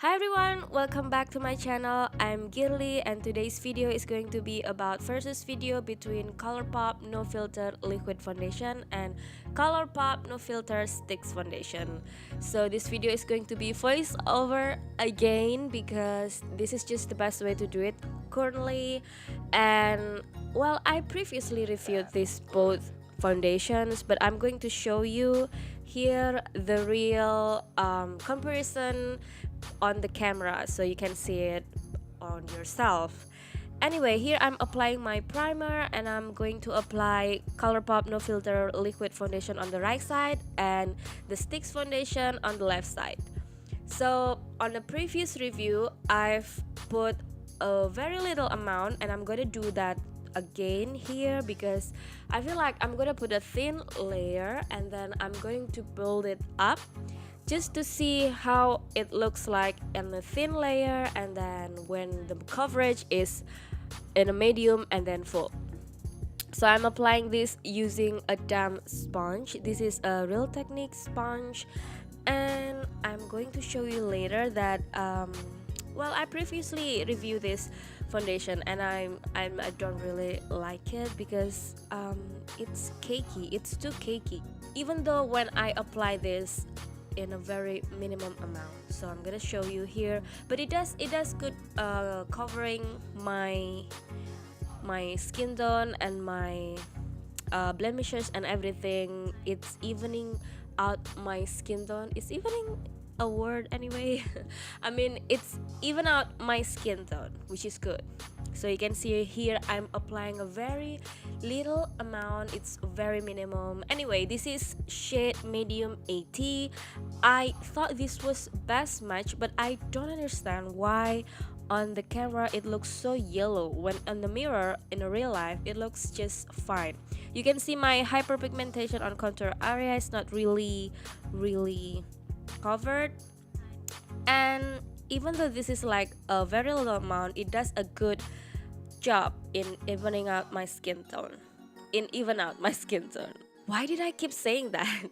Hi everyone, welcome back to my channel. I'm Girly and today's video is going to be about versus video between Colourpop No Filter Liquid Foundation and Colourpop No Filter Stix Foundation. So this video is going to be voice over again because this is just the best way to do it currently. And well, I previously reviewed these both foundations, but I'm going to show you here the real comparison on the camera so you can see it on yourself. Anyway, here I'm applying my primer and I'm going to apply Colourpop No Filter Liquid Foundation on the right side and the Stix foundation on the left side. So on the previous review, I've put a very little amount and I'm gonna do that again here because I feel like I'm gonna put a thin layer and then I'm going to build it up just to see how it looks like in a thin layer and then when the coverage is in a medium and then full. So I'm applying this using a damp sponge. This is a Real Technique sponge and I'm going to show you later that well, I previously reviewed this foundation and I don't really like it because it's cakey. It's too cakey. Even though when I apply this in a very minimum amount, so I'm gonna show you here, but it does good covering my skin tone and my blemishes and everything. It's evening out my skin tone. It's evening a word anyway. I mean, it's even out my skin tone, which is good. So you can see here I'm applying a very little amount. It's very minimum. Anyway, this is shade medium 80. I thought this was best match, but I don't understand why on the camera it looks so yellow when on the mirror in a real life it looks just fine. You can see my hyperpigmentation on contour area is not really covered, and even though this is like a very little amount, it does a good job in evening out my skin tone. Why did I keep saying that?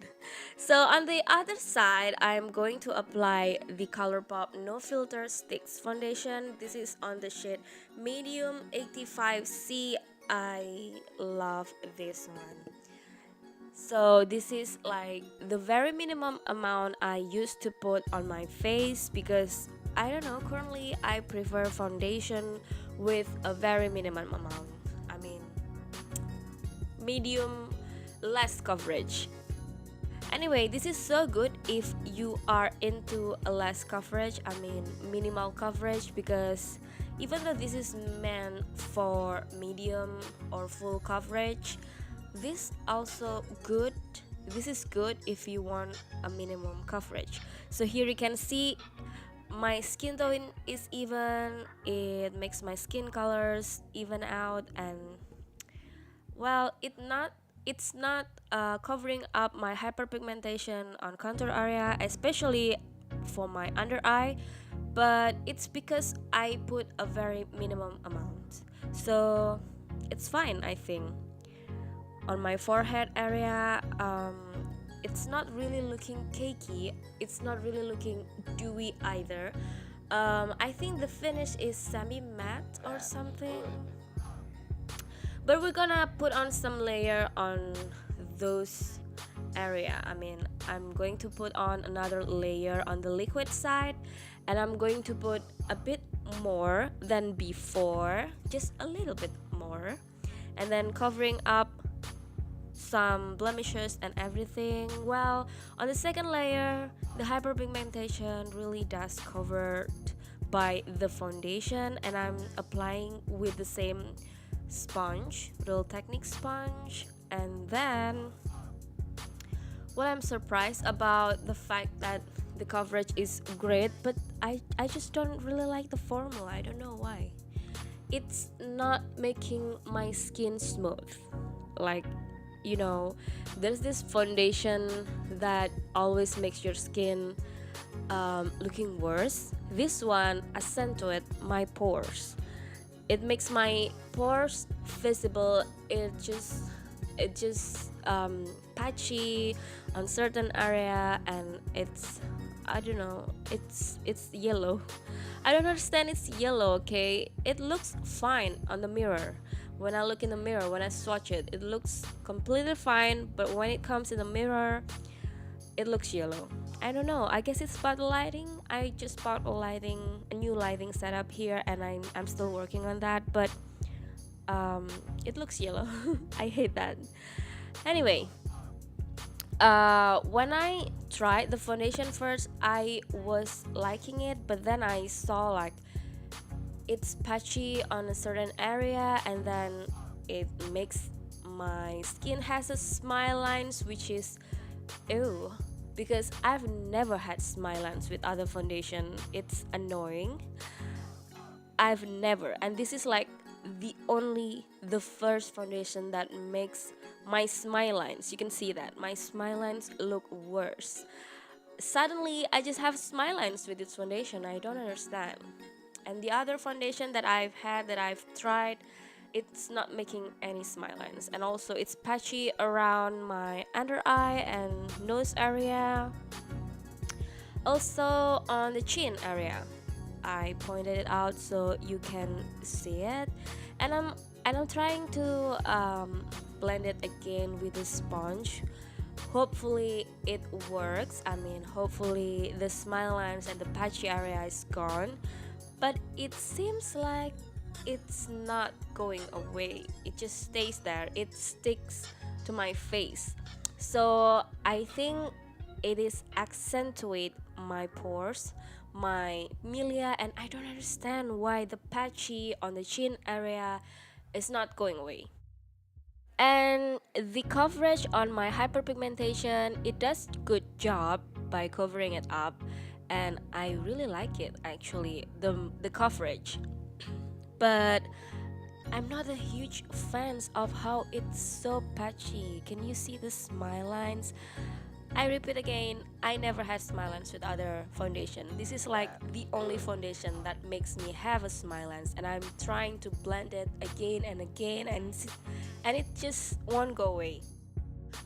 So on the other side, I'm going to apply the Colourpop No Filter Stix foundation. This is on the shade medium 85C. I love this one. So this is like the very minimum amount I used to put on my face because I don't know, currently I prefer foundation with a very minimum amount. I mean, medium, less coverage. Anyway, this is so good if you are into a less coverage, I mean minimal coverage, because even though this is meant for medium or full coverage, this is good if you want a minimum coverage. So here you can see my skin tone is even. It makes my skin colors even out, and well, it's not covering up my hyperpigmentation on contour area, especially for my under eye, but it's because I put a very minimum amount, so it's fine, I think. On my forehead area, it's not really looking cakey, it's not really looking dewy either. I think the finish is semi-matte or something, but we're gonna put on some layer on those area. I mean, I'm going to put on another layer on the liquid side, and I'm going to put a bit more than before, just a little bit more, and then covering up some blemishes and everything. Well, on the second layer, the hyperpigmentation really does covered by the foundation, and I'm applying with the same sponge, Real Technique sponge. And then, well, I'm surprised about the fact that the coverage is great, but I just don't really like the formula. I don't know why. It's not making my skin smooth. Like, you know, there's this foundation that always makes your skin looking worse. This one accentuates my pores. It makes my pores visible. It just patchy on certain area, and it's I don't know, it's yellow. I don't understand, it's yellow. Okay, it looks fine on the mirror. When I look in the mirror, when I swatch it, it looks completely fine, but when it comes in the mirror, it looks yellow. I don't know, I guess it's about the lighting. I just bought a new lighting setup here, and I'm still working on that, but it looks yellow. I hate that. Anyway, when I tried the foundation first, I was liking it, but then I saw like it's patchy on a certain area, and then it makes my skin has a smile lines, which is ew, because I've never had smile lines with other foundation. It's annoying. I've never, and this is like the first foundation that makes my smile lines. You can see that my smile lines look worse. Suddenly, I just have smile lines with this foundation. I don't understand. And the other foundation that I've had, that I've tried, it's not making any smile lines, and also it's patchy around my under eye and nose area, also on the chin area. I pointed it out so you can see it, and I'm trying to blend it again with a sponge. Hopefully it works. I mean, hopefully the smile lines and the patchy area is gone, but it seems like it's not going away. It just stays there. It sticks to my face. So I think it is accentuate my pores, my milia, and I don't understand why the patchy on the chin area is not going away. And the coverage on my hyperpigmentation, it does good job by covering it up, and I really like it actually, the coverage. But I'm not a huge fan of how it's so patchy. Can you see the smile lines? I repeat again, I never had smile lines with other foundation. This is like the only foundation that makes me have a smile lines, and I'm trying to blend it again and again, and it just won't go away.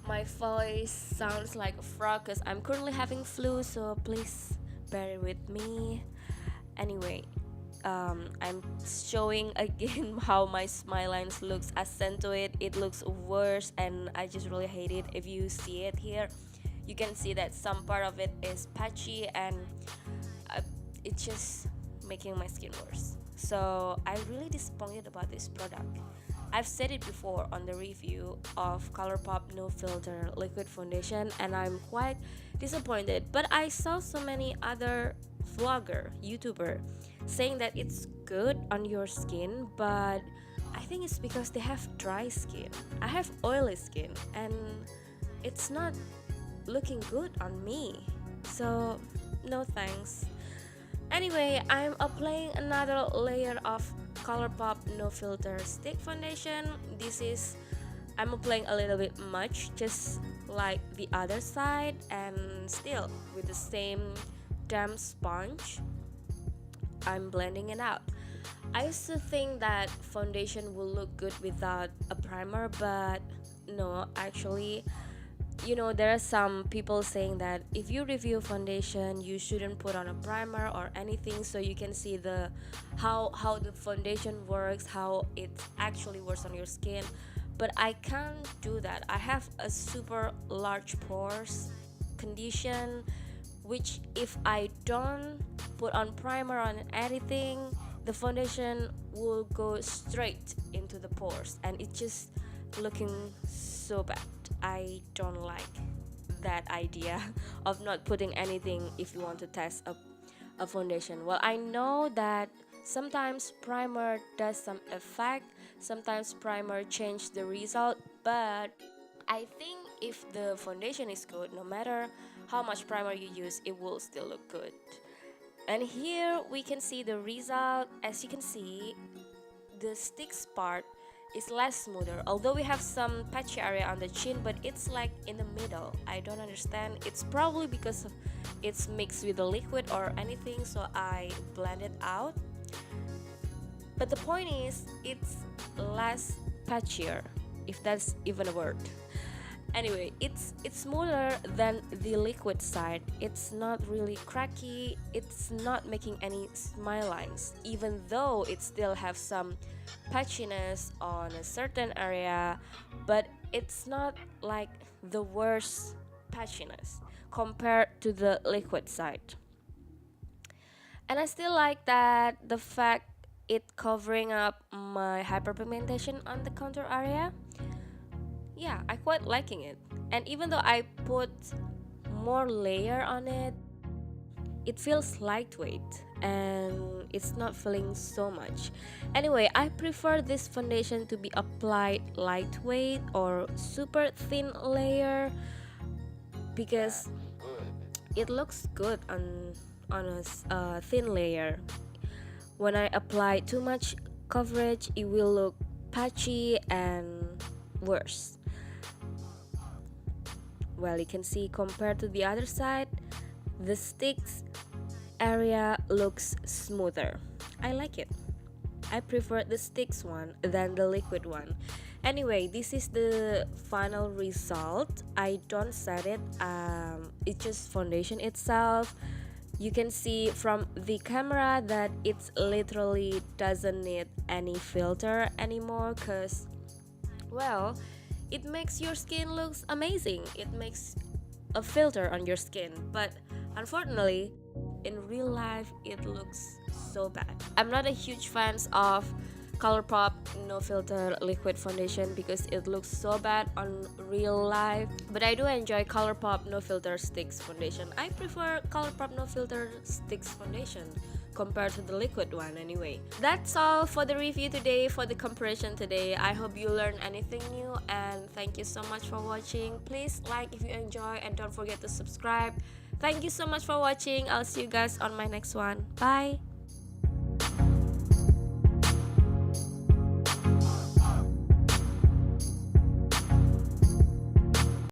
My voice sounds like a frog because I'm currently having flu, so please bear with me. Anyway, I'm showing again how my smile lines looks accentuated. It looks worse, and I just really hate it. If you see it here, you can see that some part of it is patchy, and it's just making my skin worse. So I'm really disappointed about this product. I've said it before on the review of Colourpop No Filter Liquid Foundation, and I'm quite disappointed. But I saw so many other vlogger, YouTuber saying that it's good on your skin, but I think it's because they have dry skin. I have oily skin, and it's not looking good on me. So no thanks. Anyway, I'm applying another layer of Colourpop No Filter Stick Foundation. I'm applying a little bit much, just like the other side, and still with the same damp sponge, I'm blending it out. I used to think that foundation will look good without a primer, but no, actually, there are some people saying that if you review foundation, you shouldn't put on a primer or anything, so you can see how the foundation works, how it actually works on your skin. But I can't do that. I have a super large pores condition, which if I don't put on primer on anything, the foundation will go straight into the pores, and it's just looking so bad. I don't like that idea of not putting anything if you want to test a foundation. Well, I know that sometimes primer does some effect, sometimes primer change the result, but I think if the foundation is good, no matter how much primer you use, it will still look good. And here we can see the result. As you can see, the Stix part is less smoother, although we have some patchy area on the chin, but it's like in the middle. I don't understand. It's probably because it's mixed with the liquid or anything, so I blend it out. But the point is, it's less patchier, if that's even a word. Anyway, it's smoother than the liquid side. It's not really cracky. It's not making any smile lines, even though it still have some patchiness on a certain area, but it's not like the worst patchiness compared to the liquid side. And I still like that the fact it covering up my hyperpigmentation on the contour area. Yeah, I quite liking it. And even though I put more layer on it, it feels lightweight and it's not feeling so much. Anyway, I prefer this foundation to be applied lightweight or super thin layer because it looks good on a thin layer. When I apply too much coverage, it will look patchy and worse. Well, you can see compared to the other side, the Stix area looks smoother. I like it. I prefer the Stix one than the liquid one. Anyway, this is the final result. I don't set it. It's just foundation itself. You can see from the camera that it's literally doesn't need any filter anymore, cause well, it makes your skin looks amazing. It makes a filter on your skin, but unfortunately in real life it looks so bad. I'm not a huge fan of Colourpop no filter liquid foundation because it looks so bad on real life, but I do enjoy Colourpop no filter Stix foundation. I prefer Colourpop no filter Stix foundation compared to the liquid one. Anyway, that's all for the review today, for the comparison today. I hope you learned anything new, and thank you so much for watching. Please like if you enjoy and don't forget to subscribe. Thank you so much for watching. I'll see you guys on my next one. Bye.